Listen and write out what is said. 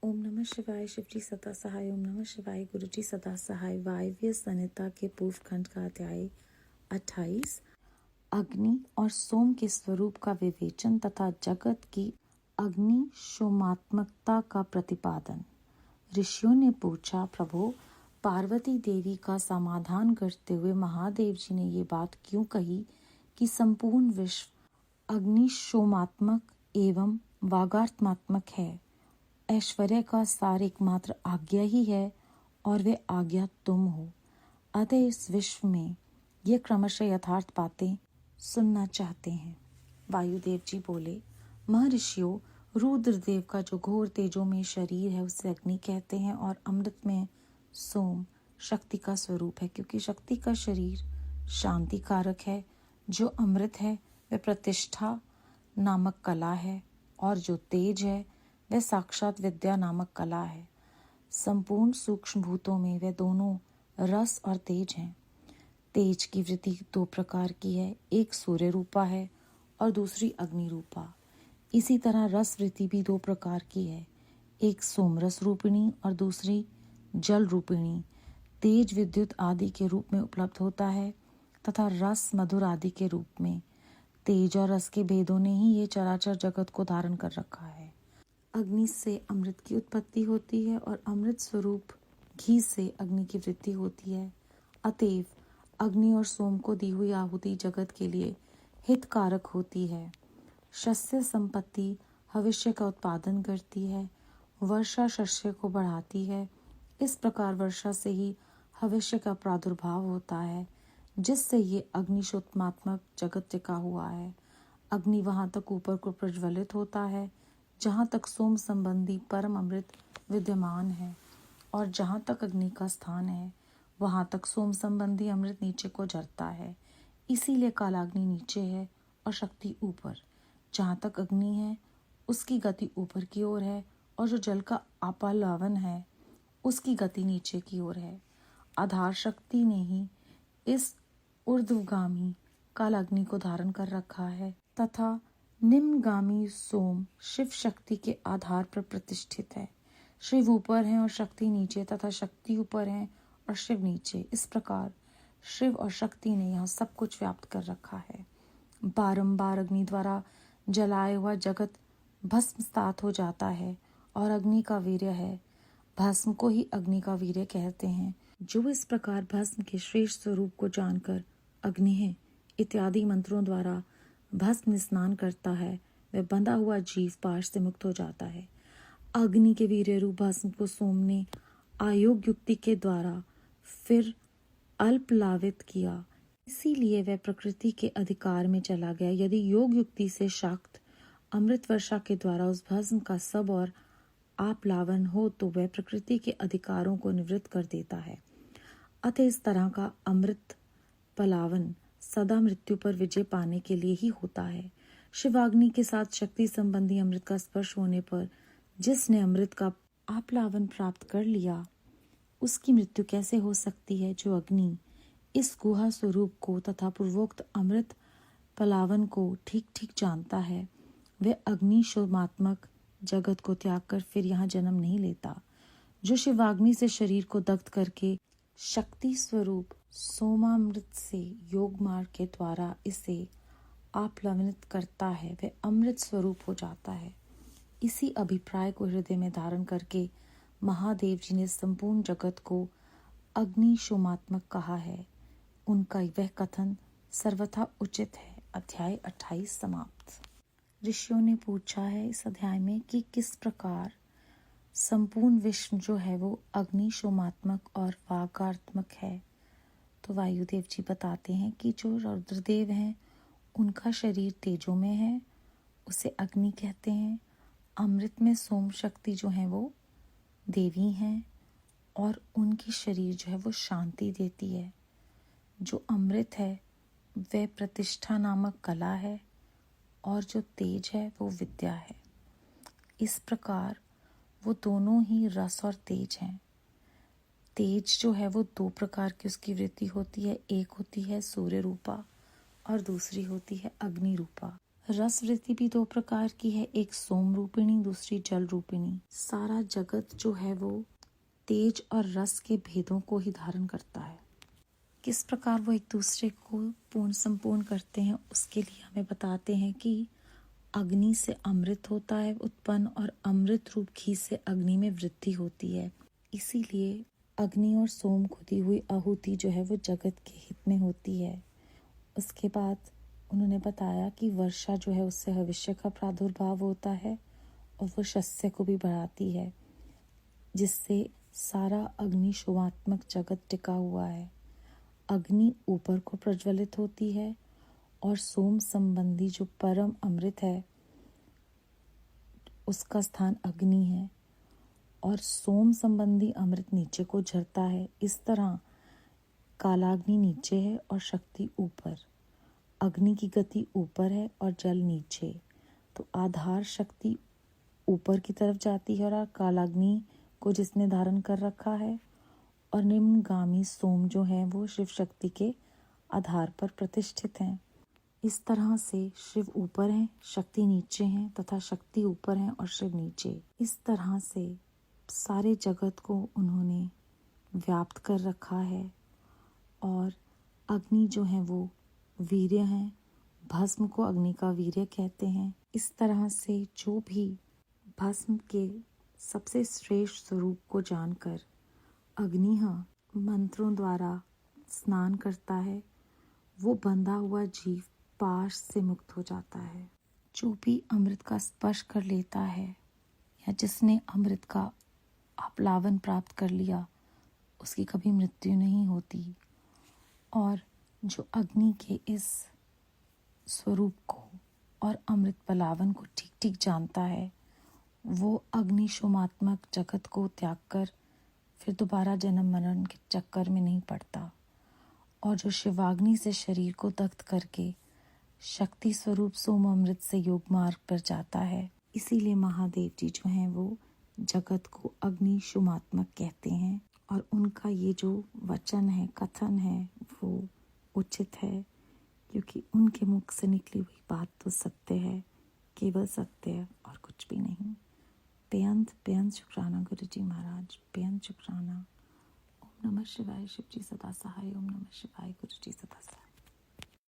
ओम नमः शिवाय। शिवजी सदा सहाय। ओम नमः शिवाय। गुरुजी सदा सहाय। वायव्य संहिता के पूर्व खंड का अध्याय 28 अग्नि और सोम के स्वरूप का विवेचन तथा जगत की अग्नि शोमात्मकता का प्रतिपादन। ऋषियों ने पूछा, प्रभु, पार्वती देवी का समाधान करते हुए महादेव जी ने ये बात क्यों कही कि संपूर्ण विश्व अग्नि शोमात्मक एवं वागात्मात्मक है? ऐश्वर्य का सार एकमात्र आज्ञा ही है और वे आज्ञा तुम हो। अतः इस विश्व में ये क्रमशः यथार्थ बातें सुनना चाहते हैं। वायुदेव जी बोले, महर्षियों, रुद्रदेव का जो घोर तेजों में शरीर है उसे अग्नि कहते हैं और अमृत में सोम शक्ति का स्वरूप है, क्योंकि शक्ति का शरीर शांति कारक है। जो अमृत है वह प्रतिष्ठा नामक कला है और जो तेज है वह साक्षात विद्या नामक कला है। संपूर्ण सूक्ष्म भूतों में वे दोनों रस और तेज हैं। तेज की वृत्ति दो प्रकार की है, एक सूर्य रूपा है और दूसरी अग्नि रूपा। इसी तरह रस वृत्ति भी दो प्रकार की है, एक सोमरस रूपिणी और दूसरी जल रूपिणी। तेज विद्युत आदि के रूप में उपलब्ध होता है तथा रस मधुर आदि के रूप में। तेज और रस के भेदों ने ही ये चराचर जगत को धारण कर रखा है। अग्नि से अमृत की उत्पत्ति होती है और अमृत स्वरूप घी से अग्नि की वृद्धि होती है। अतएव अग्नि और सोम को दी हुई आहुति जगत के लिए हितकारक होती है। शस्य संपत्ति भविष्य का उत्पादन करती है। वर्षा शस्य को बढ़ाती है। इस प्रकार वर्षा से ही भविष्य का प्रादुर्भाव होता है, जिससे ये अग्निशोत्मात्मक जगत टिका हुआ है। अग्नि वहां तक ऊपर को प्रज्वलित होता है जहाँ तक सोम संबंधी परम अमृत विद्यमान है, और जहाँ तक अग्नि का स्थान है वहाँ तक सोम संबंधी अमृत नीचे को झरता है। इसीलिए कालाग्नि नीचे है और शक्ति ऊपर। जहाँ तक अग्नि है उसकी गति ऊपर की ओर है और जो जल का आपालावन है उसकी गति नीचे की ओर है। आधार शक्ति ने ही इस ऊर्ध्वगामी कालाग्नि को धारण कर रखा है तथा निम्नगामी सोम शिव शक्ति के आधार पर प्रतिष्ठित है। शिव ऊपर है और शक्ति नीचे तथा शक्ति ऊपर है और शिव नीचे। इस प्रकार शिव और शक्ति ने यहाँ सब कुछ व्याप्त कर रखा है। बारंबार अग्नि द्वारा जलाया हुआ जगत भस्मसात हो जाता है और अग्नि का वीर्य है। भस्म को ही अग्नि का वीर्य कहते हैं। जो इस प्रकार भस्म के श्रेष्ठ स्वरूप को जानकर अग्नि है इत्यादि मंत्रों द्वारा भस्म स्नान करता है, वह बंधा हुआ जीव पाश से मुक्त हो जाता है। अग्नि के वीर्य रूप भस्म को सोम ने आयोग युक्ति के द्वारा फिर अल्पलावित किया, इसीलिए वह प्रकृति के अधिकार में चला गया। यदि योग युक्ति से शाक्त अमृत वर्षा के द्वारा उस भस्म का सब और आपलावन हो तो वह प्रकृति के अधिकारों को निवृत्त कर देता है। अतः इस तरह का अमृत पलावन सदा मृत्यु पर विजय पाने के लिए ही होता है। शिवाग्नि के साथ शक्ति संबंधी अमृत का स्पर्श होने पर जिसने अमृत का आपलावन प्राप्त कर लिया उसकी मृत्यु कैसे हो सकती है? जो अग्नि इस गुहा स्वरूप को तथा पूर्वोक्त अमृत पलावन को ठीक ठीक जानता है, वह अग्नि शोमात्मक जगत को त्याग कर फिर यहाँ जन्म नहीं लेता। जो शिवाग्नि से शरीर को दग्ध करके शक्ति स्वरूप सोमामृत से योग मार्ग के द्वारा इसे आप्लावित करता है, वह अमृत स्वरूप हो जाता है। इसी अभिप्राय को हृदय में धारण करके महादेव जी ने संपूर्ण जगत को अग्नि शोमात्मक कहा है। उनका वह कथन सर्वथा उचित है। अध्याय 28 समाप्त। ऋषियों ने पूछा है इस अध्याय में कि किस प्रकार संपूर्ण विश्व जो है वो अग्नि शोमात्मक और वागात्मक है। तो वायुदेव जी बताते हैं कि जो रुद्रदेव हैं उनका शरीर तेजों में है, उसे अग्नि कहते हैं। अमृत में सोम शक्ति जो है वो देवी हैं और उनकी शरीर जो है वो शांति देती है। जो अमृत है वह प्रतिष्ठा नामक कला है और जो तेज है वो विद्या है। इस प्रकार वो दोनों ही रस और तेज हैं। तेज जो है वो दो प्रकार की उसकी वृत्ति होती है, एक होती है सूर्य रूपा और दूसरी होती है अग्नि रूपा। रस वृत्ति भी दो प्रकार की है, एक सोम रूपिणी, दूसरी जल रूपिणी। सारा जगत जो है वो तेज और रस के भेदों को ही धारण करता है। किस प्रकार वो एक दूसरे को पूर्ण संपूर्ण करते हैं उसके लिए हमें बताते हैं कि अग्नि से अमृत होता है उत्पन्न और अमृत रूप घी से अग्नि में वृद्धि होती है। इसीलिए अग्नि और सोम को दी हुई आहुति जो है वो जगत के हित में होती है। उसके बाद उन्होंने बताया कि वर्षा जो है उससे भविष्य का प्रादुर्भाव होता है और वो शस्य को भी बढ़ाती है, जिससे सारा अग्निशोमात्मक जगत टिका हुआ है। अग्नि ऊपर को प्रज्वलित होती है और सोम संबंधी जो परम अमृत है उसका स्थान अग्नि है और सोम संबंधी अमृत नीचे को झरता है। इस तरह कालाग्नि नीचे है और शक्ति ऊपर। अग्नि की गति ऊपर है और जल नीचे, तो आधार शक्ति ऊपर की तरफ जाती है और कालाग्नि को जिसने धारण कर रखा है, और निम्नगामी सोम जो है वो शिव शक्ति के आधार पर प्रतिष्ठित हैं। इस तरह से शिव ऊपर हैं, शक्ति नीचे हैं तथा शक्ति ऊपर हैं और शिव नीचे। इस तरह से सारे जगत को उन्होंने व्याप्त कर रखा है। और अग्नि जो है वो वीर्य हैं, भस्म को अग्नि का वीर्य कहते हैं। इस तरह से जो भी भस्म के सबसे श्रेष्ठ स्वरूप को जानकर अग्निह मंत्रों द्वारा स्नान करता है, वो बंधा हुआ जीव पाश से मुक्त हो जाता है। जो भी अमृत का स्पर्श कर लेता है या जिसने अमृत का आप्लावन प्राप्त कर लिया, उसकी कभी मृत्यु नहीं होती। और जो अग्नि के इस स्वरूप को और अमृत पलावन को ठीक ठीक जानता है, वो अग्निशोमात्मक जगत को त्याग कर फिर दोबारा जन्म मरण के चक्कर में नहीं पड़ता। और जो शिवाग्नि से शरीर को दग्ध करके शक्ति स्वरूप सोम अमृत से योग मार्ग पर जाता है, इसीलिए महादेव जी जो हैं वो जगत को अग्निशोमात्मक कहते हैं। और उनका ये जो वचन है, कथन है, वो उचित है, क्योंकि उनके मुख से निकली हुई बात तो सत्य है, केवल सत्य है और कुछ भी नहीं। बेअंत शुक्राना गुरु जी महाराज, बेअंत शुक्राना। ओम नमः शिवाय, शिव जी सदा सहाय। ओम नमः शिवाय, गुरु जी सदा सहाय।